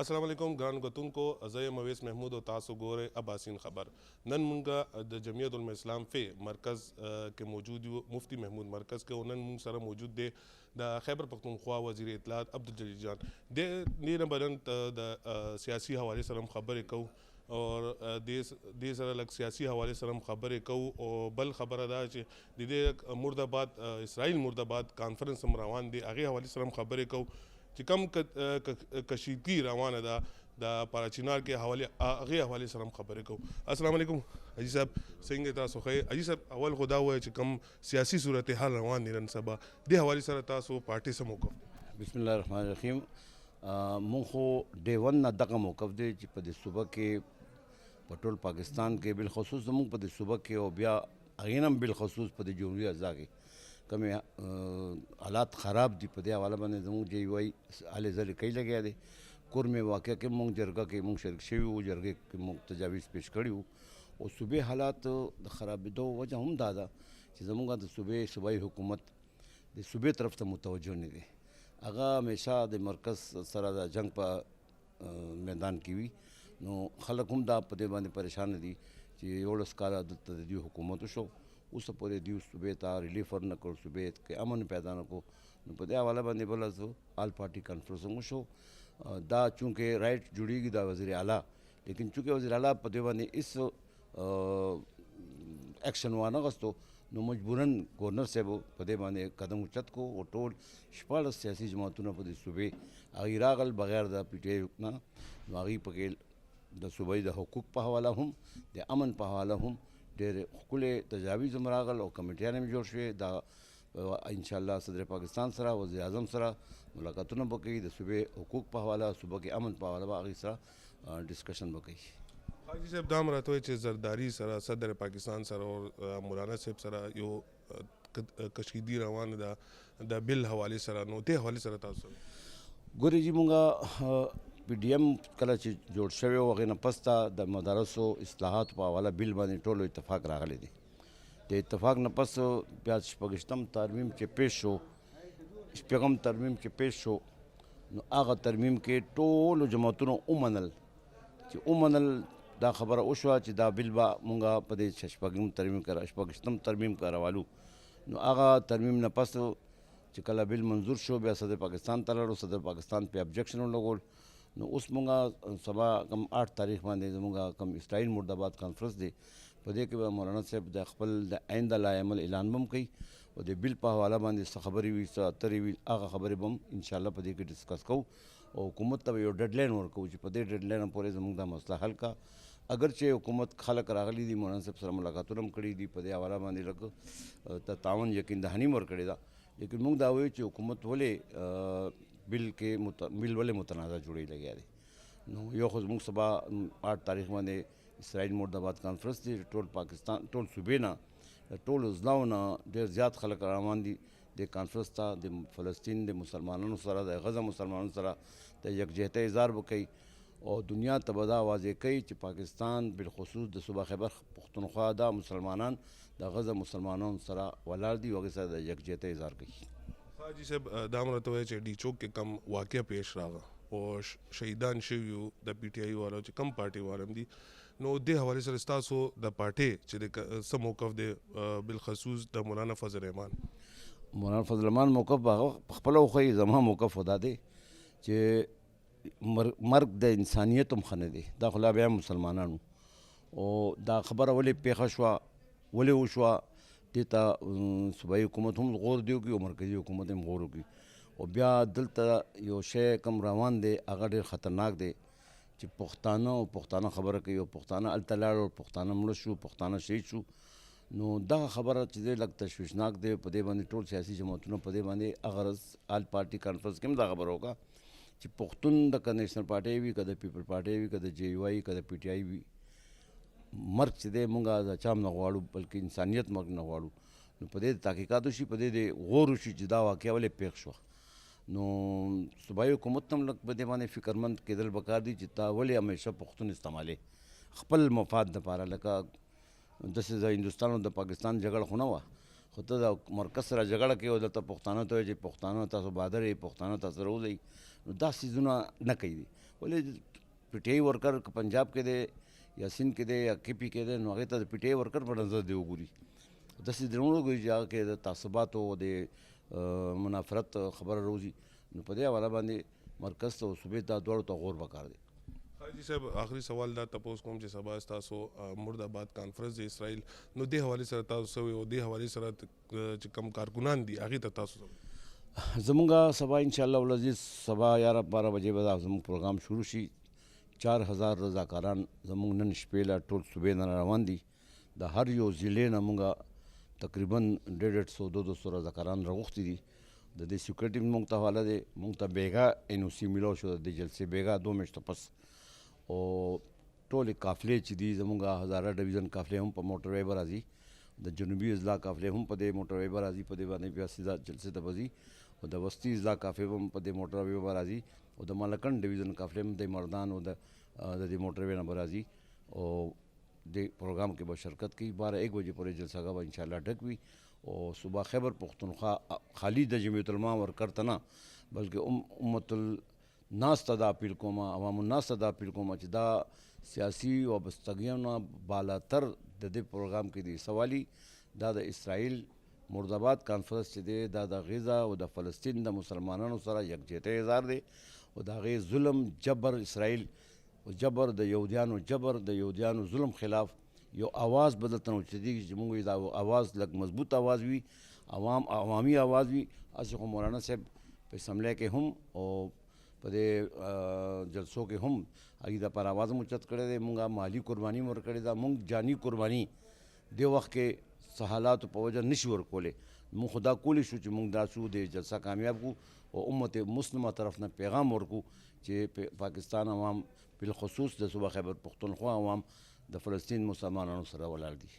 السلام علیکم ګران کتونکو زه یم اویس محمود او تاسو ګورئ اباسین خبر. نن مونږه د جمعیت علماء اسلام فی مرکز کې موجود یو مفتی محمود مرکز کې او نن مونږ سره موجود دی د خیبر پختونخوا وزیر اطلاعات عبدالجلیل جان. دې نه به نن د سیاسي حوالې سره هم خبرې کوو اور دې سره لږ سیاسي حوالې سره هم خبرې کوو او بل خبره دا چې د دې مرد اسرائیل مرد آباد کانفرنس هم روان دی هغې حوالې سره هم خبرې کوو چې کم کشیدګي روانه ده د پاراچینار کې هغې حوالې سره هم خبرې کوو. السلام علیکم حاجي صاحب، څنګه تاسو ښه؟ حاجي صاحب اول خو دا ووایه چې کم سیاسي صورتحال روان دي نن سبا دې حوالې سره تاسو پارټۍ څه موقف؟ بسم الله الرحمن الرحیم. مونږ خو ډے ون نه دغه موقف دی چې په دې صوبه کې په ټول پاکستان کې بالخصوص زموږ په دې صوبه کې او بیا هغې نه هم بالخصوص په دې جمهوري اجزا کې کومې حالات خراب دي په دې حواله باندې زموږ چې وایي هلې ځلې کوي لګیا دی. کورمې واقعه کې مونږ جرګه کې مونږ شریک شوي وو، جرګې کې مونږ تجاویز پیش کړي وو او صوبې حالات د خرابېدو وجه هم دا ده چې زموږ د صوبایي حکومت د صوبې طرف ته متوجه نه دی. هغه همیشه د مرکز سره د جنگ په میدان کې وي، نو خلک هم دا په دې باندې پریشان دي چې 11 کاله دلته د دوی حکومت وشو، اوس پورې دوی صوبې ته ریلیف ور نه کړ، صوبې کې امن پیدا نه کړو. نو په دې حواله باندې بله آل پارټي کانفرنس هم وشو. دا چونکې رائټ جوړیږي دا وزیر اعلیٰ، لیکن چونکې وزیر اعلیٰ په دې باندې هېڅ ایکشن وانه غوښتو، نو مجبوراً ګورنر صاحب په دې باندې قدم اوچت کو او ټول 14 سیاسي جماعتونه په دې صوبې هغوی راغل بغیر د پی ټی آی نه، نو هغوی پکې د صوبایي د حقوق په حواله هم د امن په حواله هم ډېر ښکلې تجاویز هم راغل او کمیټیان هم جوړ شوې. دا انشاءالله صدر پاکستان سره وزیر اعظم سره ملاقاتونه به کوي، د صوبې حقوق په حواله صوبه کې امن په حواله به هغوی سره ډسکشن به کوي. حاجي صاحب دا هم راته وایي چې زرداري سره صدر پاکستان سره او مولانا صاحب سره یو کشیدګي روانه ده د بل حوالې سره، نو دې حوالې سره تاسو ګورې جي مونږه پی ډي ایم کله چې جوړ شوی و هغې نه پس ته د مدارسو اصلاحاتو په حواله بل باندې ټولو اتفاق راغلی دی. د اتفاق نه پس بیا 26م ترمیم چې پیش شو، 6م ترمیم چې پیش شو، نو هغه ترمیم کې ټولو جماعتونو ومنل چې دا خبره وشوه چې دا بل به مونږه په دې 6م ترمیم کې راولو. نو هغه ترمیم نه پس چې کله بل منظور شو بیا صدر پاکستان ته لاړو، صدر پاکستان پې ابجکشن ولګول. نو اوس مونږه سبا کم 8 تاریخ باندې زمونږه کم اسرائیل مرد آباد کانفرنس دی، په دې کې به مولانا صاحب د خپل د آینده لایحه اعلان به هم کوي او د بل په حواله باندې څه خبرې وي څه اترې وي هغه خبرې به هم انشاءالله په دې کې ډسکس کوو او حکومت ته به یو ډیډ لاین ورکوو چې په دې ډیډ لاین پورې زموږ دا مسله حل کا. اگر چې حکومت خلک راغلي دي، مولانا صاحب سره ملاقاتونه هم کړي دي، په دې حواله باندې لږ تعاون یقین دهاني هم ورکړې ده، لیکن موږ دا وایو چې حکومت ولې بل ولې متنازع جوړی لګیا دی. نو یو خو زموږ سبا 8 تاریخ باندې اسرائیل مرد آباد کانفرنس دی، ټول پاکستان ټول صوبې نه ټولو ضلاعو نه ډېر زیات خلک روان دي د کانفرنس ته، د فلسطین د مسلمانانو سره د غزه مسلمانانو سره د یکجهتۍ اظهار به کوي او دنیا ته به دا واضح کوي چې پاکستان بالخصوص د صوبه خیبر پختونخوا دا مسلمانان د غزه مسلمانانو سره ولاړ دي او هغې سره د یکجهتۍ اظهار کوي. حاجي صاحب دا هم راته وایي چې ډي چوک کې کم واقع پیش راغله او شهیدان شوي وو د پی ټي آی والو چې کم پارټۍ والو هم دي، نو دې حوالې سره ستاسو د پارټۍ چې څه موقف دی بالخصوص د مولانا فضل الرحمان؟ مولانا فضل الرحمان موقف به هغه پخپله وښیي، زما موقف خو دا دی چې مرګ د انسانیت هم ښه نه دی، دا خو لا بیا مسلمانانو او دا خبره ولې پیښه شوه ولې وشوه دې ته صوبایي حکومت هم غور دی وکړي او مرکزي حکومت هم غور وکړي. او بیا دلته یو شی کم روان دی هغه ډېر خطرناک دی چې پښتانه خبره کوي او پښتانه هلته لاړو، پښتانه مړه شو، پښتانه شهید شو. نو دغه خبره چې دی لږ تشویشناک دی، په دې باندې ټول سیاسي جماعتونه په دې باندې هغه ورځ آل پارټي کانفرنس کې هم دا خبره وکړه چې پښتون د که نیشنل پارټۍ وي که د پیپل پارټۍ وي که د جے یو آی که د پی ټي آی وي، مرګ چې دی مونږ د چا هم نه غواړو بلکې انسانیت مرګ نه غواړو. نو په دې تحقیقات وشي، په دې غور وشي چې دا واقعه ولې پیښ شوه. نو صوبایي حکومت هم لږ په دې باندې فکرمند کېدل پکار دي چې تا ولې همیشه پښتون استعمالوې خپل مفاد دپاره. لکه داسې د هندوستان او د پاکستان جګړه خو نه وه، خو ته د مرکز سره جګړه کوي او دلته پښتانه ته وایي چې پښتانه تاسو بهادر یې، پښتانه تاسو سره وځئ، نو دا څیزونه نه کوي. ولې پی ټی آی ورکر که پنجاب کې دی یا سند کې دی یا کے پی کې دی نو هغې ته د پی ټی آی ورکر په نظر دی وګوري. داسې درنو ګوري چې هغه کې د تعصباتو او د منافرت خبره روزي. نو په دې حواله باندې مرکز ته او صوبې ته دواړو ته غور پکار دی. حاجی صاحب آخری سوال دا تپوس کوم چې سبا ستاسو مردآباد کانفرنس د اسرائیل نو دې حوالې سره تاسو سوی او دې حوالې سره چې کم کارکنان دي هغې ته تاسو زمونږ سبا انشاءالله العزیز سبا 11-12 بجې به زموږ پروګرام شروع شي. 4000 رضاکاران زموږ نن شپې له ټول صوبې نه روان دي. د هر یو ضلع نه مونږ تقریبا 150-200 رضاکاران راغوښتي دي. د دې سیکورټي مونږ ته حواله دی. مونږ ته بیګا این او سی میلاو شو د جلسې بیګا 2 میاشتو پس. او ټولې قافلې چې دي زمونږ هزاره ډویژن قافلې هم په موټر وی به راځي. د جنوبي اضلاع قافلې هم په دې موټر وی به راځي. په دې باندې بیا سیده جلسې ته به ځي. او د وسطي اضلاع قافلې هم په دې موټر وی به راځي. او د مالکن ډویژن قافلې هم د مردان او د دې موټر وی نه به راځي. او دې پروګرام کې به شرکت کوي. 12-1 بجې پورې جلسه به انشاءالله ډک وي. او صوبه خیبر پښتونخوا خالی د جمعیت العلماء ورکر ته نه بلکې امت الناس ته دا اپیل کوم عوام الناس ته دا اپیل کوم چې دا سیاسي وابستګیو نه بالاتر د دې پروګرام کې دی سوالی دا د اسرائیل مردآباد کانفرنس چې دی دا د غزه او د فلسطین د مسلمانانو سره یکجهتۍ اظهار دی. او د هغې ظلم جبر اسرائیل او جبر د یهودیانو ظلم خلاف یو آواز به دلته اوچتېږي چې موږ دا آواز لږ مضبوط آواز وي عوامي آواز وي. هسې خو مولانا صاحب په اسمبلی کې هم او په دې جلسو کې هم هغې دپاره آواز هم اوچت کړی دی. مونږ مالي قرباني هم ورکړې ده. مونږ جاني قرباني دې وخت کې څه حالاتو په وجه نشي ورکولی. مونږ خو دا کولی شو چې مونږ دا شو د جلسه کامیاب کړو او امت مسلمه طرف نه پیغام ورکو چې پاکستان عوام بالخصوص د صوبه خیبر پښتونخوا عوام د فلسطین مسلمانانو سره ولاړ دي.